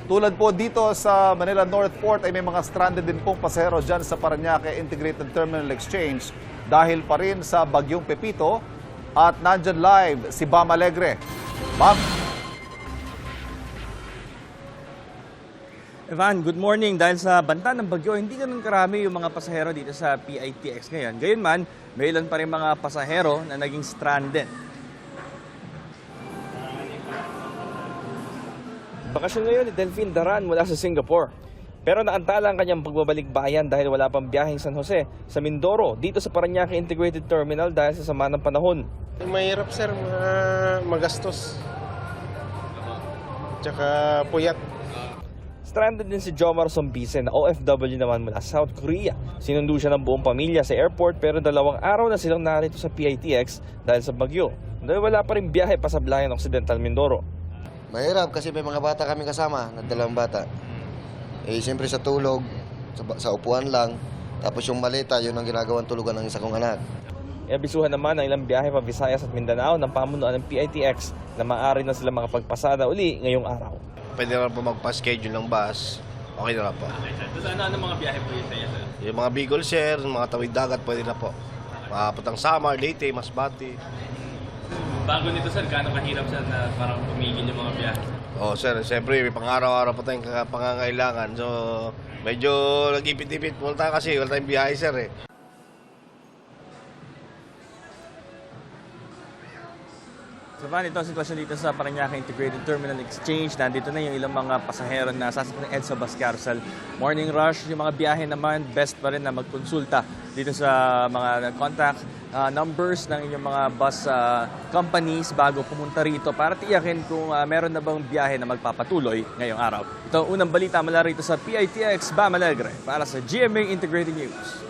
Tulad po dito sa Manila North Port ay may mga stranded din pong pasahero dyan sa Parañaque Integrated Terminal Exchange dahil pa rin sa bagyong Pepito at nandyan live si Bam Alegre. Bam? Evan, good morning. Dahil sa banta ng bagyo, hindi ganun karami yung mga pasahero dito sa PITX ngayon. Gayunman, may ilan pa rin mga pasahero na naging stranded. Bakasyon ngayon ni Delphine Daran mula sa Singapore. Pero naantala ang kanyang pagbabalik bayan dahil wala pang biyaheng San Jose sa Mindoro dito sa Parañaque Integrated Terminal dahil sa sama ng panahon. Mahirap sir, magastos. Tsaka puyat. Stranded din si Jomar Sombise na OFW naman mula South Korea. Sinundo siya ng buong pamilya sa airport pero 2 araw na silang narito sa PITX dahil sa bagyo. Dahil wala pa rin biyahe pa sa Blayan Occidental, Mindoro. Mahirap kasi may mga bata kami kasama, na 2 bata. Eh, siyempre sa tulog, sa upuan lang. Tapos yung maleta, yun ang ginagawang tulugan ng isa kong anak. Iabisuhan naman ang ilang biyahe pa Visayas at Mindanao ng pamunuan ng PITX na maaari na sila makapagpasada uli ngayong araw. Pwede na po magpa-schedule ng bus. Okay na po. So, ano mga biyahe po yun sa iyo? Yung mga Bicol Sir, mga tawid dagat, pwede na po. Papuntang Samar, Leyte, Masbate. Bago nito sir, gaano kahirap sir na parang tumigil yung mga biyahe? Oh sir, siyempre may pang-araw-araw pa tayong pangangailangan. So, medyo nag-ipit-ipit muna tayo kasi wala tayong biyahe sir eh. So, ito ang sitwasyon dito sa Parañaque Integrated Terminal Exchange. Nandito na yung ilang mga pasahero na sasakyan ng EDSA bus carousel. Morning rush, yung mga biyahe naman, best pa rin na magkonsulta dito sa mga contact numbers ng inyong mga bus companies bago pumunta rito para tiyakin kung meron na bang biyahe na magpapatuloy ngayong araw. Ito ang unang balita mula rito sa PITX, Bam Alegre para sa GMA Integrated News.